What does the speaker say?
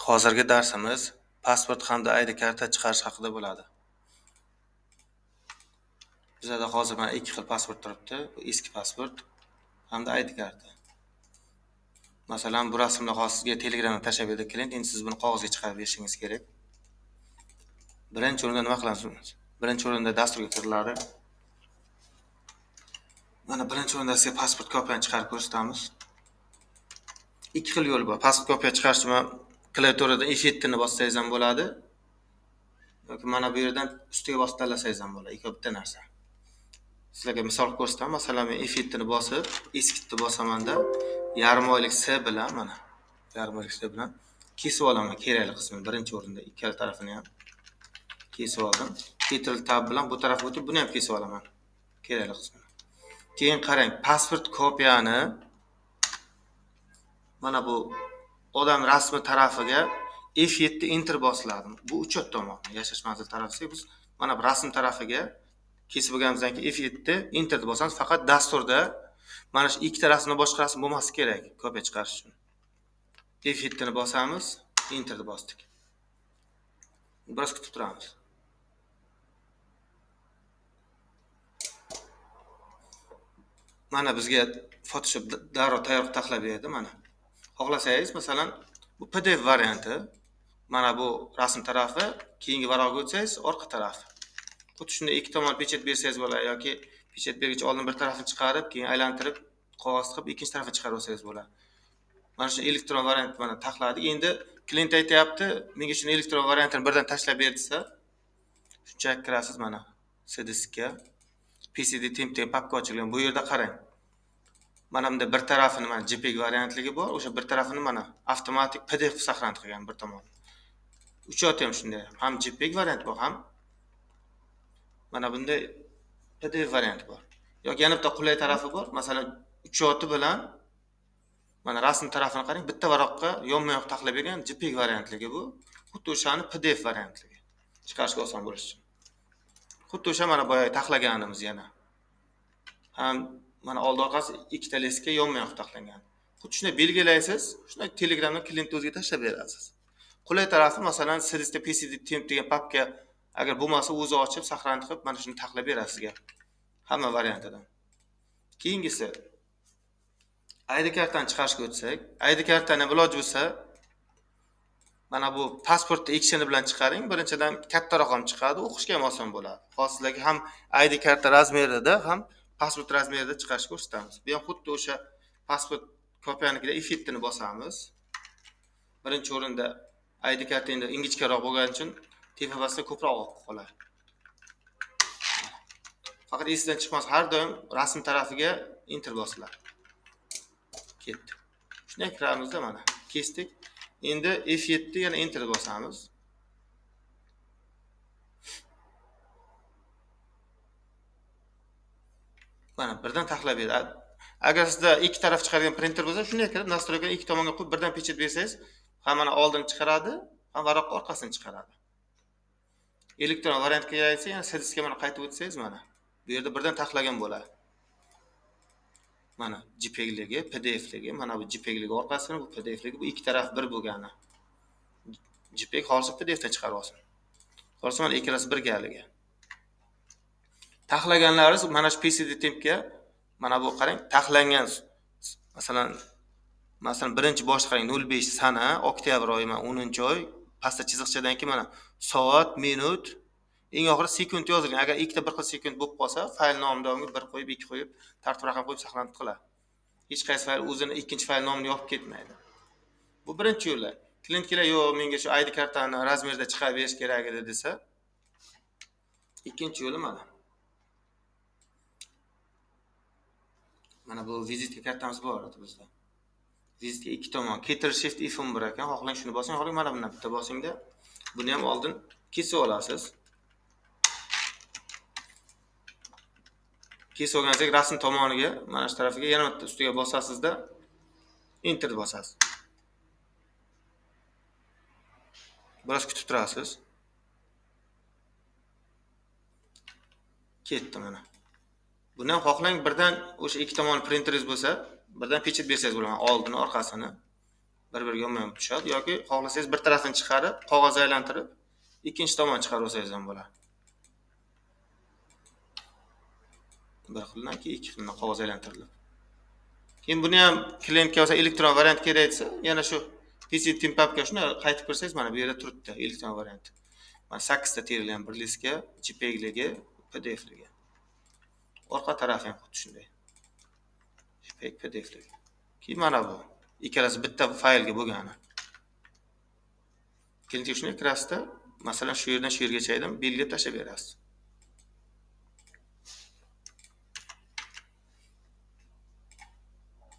Hozirgi darsimiz pasport hamda ID karta chiqarish haqida bo'ladi. Bizda hozir mana ikki xil pasport turibdi. Bu eski pasport hamda ID karta. Masalan, bu rasmni hozir sizga Telegramga tashlab berdik klient. Endi siz buni qog'ozga chiqarib berishingiz kerak. Birinchi o'rinda nima qilamiz? Birinchi o'rinda dasturga kiriladi. Mana birinchi o'rinda sizga pasport kopiyani chiqarib ko'rsatamiz. Ikki xil yo'l bor. Pasport kopiya chiqarishni klaviaturada F7 ni bossangiz ham bo'ladi. yoki mana bu yerdan ustiga bosib tanlasangiz ham bo'ladi. Ikki bitta narsa. Sizlarga misol ko'rsataman. Masalan, men F7 ni bosib, eskitni bosamanda yarim oylik S bilan mana yarim oylik S bilan kesib olaman kerakli qismini birinchi o'rinda ikkala tarafini ham kesib oldim. Ctrl tab bilan bu tarafga o'tib buni ham kesib olaman kerakli qismini. Keyin qarang, pasport kopiyani mana bu odam rasmi tarafiga F7 enter bosiladi. Bu uchot tomon yashash manzili tarafiga biz mana bu rasm tarafiga kesib bo'lganimizdan keyin F7 enter deb bosamiz. Faqat dasturda mana shu ikkita rasmni boshqa rasm bo'lmasi kerak kopiya chiqarish uchun. F7 ni bosamiz, enter deb bosdik. Biroz kutib turamiz. Mana bizga Photoshop darrov tayyor taxlab berdi mana. Xohlasangiz, masalan, bu PDF varianti. Mana bu rasm tarafi, keyingi varaqqa o'tsangiz, orqa tarafi. Xuddi shunday ikki tomon pechet bersangiz bo'ladi yoki pechet bergich oldin bir tarafini chiqarib, keyin aylantirib, qog'oz qilib ikkinchi tarafini chiqarib olsangiz bo'ladi. Mana shu elektron variant mana taxladik. Endi klient aytayapti, menga shuni elektron variantini birdan tashlab ber desa, shunchaki kirasiz mana C-diskka. PCD temp papka ochilgan. Bu yerda qarang. Mana bunda bir tarafini mana JPEG variantligi bor, o'sha bir tarafini mana avtomatik PDF saqlanib qilgan bir tomon. Uchot ham shunday. Ham JPEG variant bor, ham mana bunday PDF variant bor. Yoki yana bitta qulay tarafi bor. Masalan, uchoti bilan mana rasm tarafini qarang, bitta varaqqa yonma-yoq taxlab bergan JPEG variantligi bu. Xuddi o'shani PDF variantligi. Chiqarishga oson bo'lish uchun. Xuddi o'sha mana boya taxlaganimiz yana. Ham mana old orqasi ikkita leskga yonma-yoq taxlangan. Xuddi shunday belgilaysiz, shunday Telegramdan klient o'ziga tashlab berasiz. Qulay tarafi masalan sizda PCD temp degan papka agar bo'lmasa o'zi ochib saqlanib qilib mana shuni taxlab berasiz sizga. Hamma variantidan. Keyingisi ID kartani chiqarishga o'tsak, ID kartani iloji bo'lsa mana bu pasportni eksheni bilan chiqaring. Birinchidan katta raqam chiqadi, o'qishga ham oson bo'ladi. Hozirlarga ham ID karta razmerida, ham pasport razmerida chiqarishga ko'rsatamiz. Bu ham xuddi o'sha pasport kopiyanikida F7 ni bosamiz. Birinchi o'rinda ID karta endi ingichkaroq bo'lgani uchun tepa pastda ko'proq qoladi. Faqat esdan chiqmas, har doim rasm tarafiga enter bosiladi. Ketdi. Shunday kiramizda mana kesdik. Endi F7 yana enter bosamiz. Mana birdan taxlab beradi. Agar sizda ikki taraf chiqargan printer bo'lsa, shunday kirib nastroyga ikki tomonga qo'yib birdan pechet bersangiz, ham mana oldin chiqaradi, ham varaq orqasini chiqaradi. Elektron variantga kelsa, yana C-diskka mana qaytib o'tsangiz mana bu yerda birdan taxlagan bo'ladi. Mana JPEG-ligi, PDF-ligi, mana bu JPEG-ligi orqasini, bu PDF-ligi, bu ikki taraf bir bo'lgani. JPEG hozir PDF-dan chiqarib olsin. Hozir mana ikkalasi birgaligi. Taxlaganlaringiz mana shu PCD tempga mana bu qarang, taxlangan masalan birinchi bosh qarang 05 sana, oktyabr oyi, 10-oy, pastda chiziqchadan keyin mana soat, minut, eng oxiri sekund yozilgan. Agar ikkita bir xil sekund bo'lib qolsa, fayl nomiga bir qo'yib, ikki qo'yib, tartib raqam qo'yib saqlanib qiladi. Hech qaysi fayl o'zini ikkinchi fayl nomini yopib ketmaydi. Bu birinchi yo'li. Klient kelar, "Yo'q, menga shu ID kartani razmerida chiqarib berish kerak edi" desa, ikkinchi yo'li mana. Mana bu vizitka kartamiz bor edi bizda. Vizitka ikki tomon, Ctrl Shift F11 bor ekan. Xohlang shuni bosing, xohlang mana bundan bitta bosingda. Buni ham oldin kesib olasiz. Kesib olgansiz rasm tomoniga, mana shu tarafiga yana bitta ustiga bosasizda enter bosasiz. Biroz kutib turasiz. Ketdi mana. Buni ham xohlang birdan o'sha ikki tomon printeringiz bo'lsa, birdan pechet bersangiz bo'ladi, oldini, orqasini. bir-biriga umuman tushadi yoki xohlasangiz bir tarafini chiqarib, qog'oz aylantirib, ikkinchi tomon chiqarib olsangiz ham bo'ladi. Bir xildan keyin ikki xildan qog'oz aylantirilib. Keyin buni ham klientga bo'lsa elektron variant kerak desa, yana shu PC Teampubga shuni qaytib kirsangiz mana bu yerda turibdi elektron variant. Mana 8 ta terilgan bir listga, JPEG-ligi, PDF-ligi. Orqa tarafi ham xuddi shunday. JPEG, PDF-ligi. Keyin mana bu ikkalasi bitta faylga bo'lgani. Keyin shuni kirasizda, masalan, shu yerdan shu yergacha belgilab tashlab berasiz.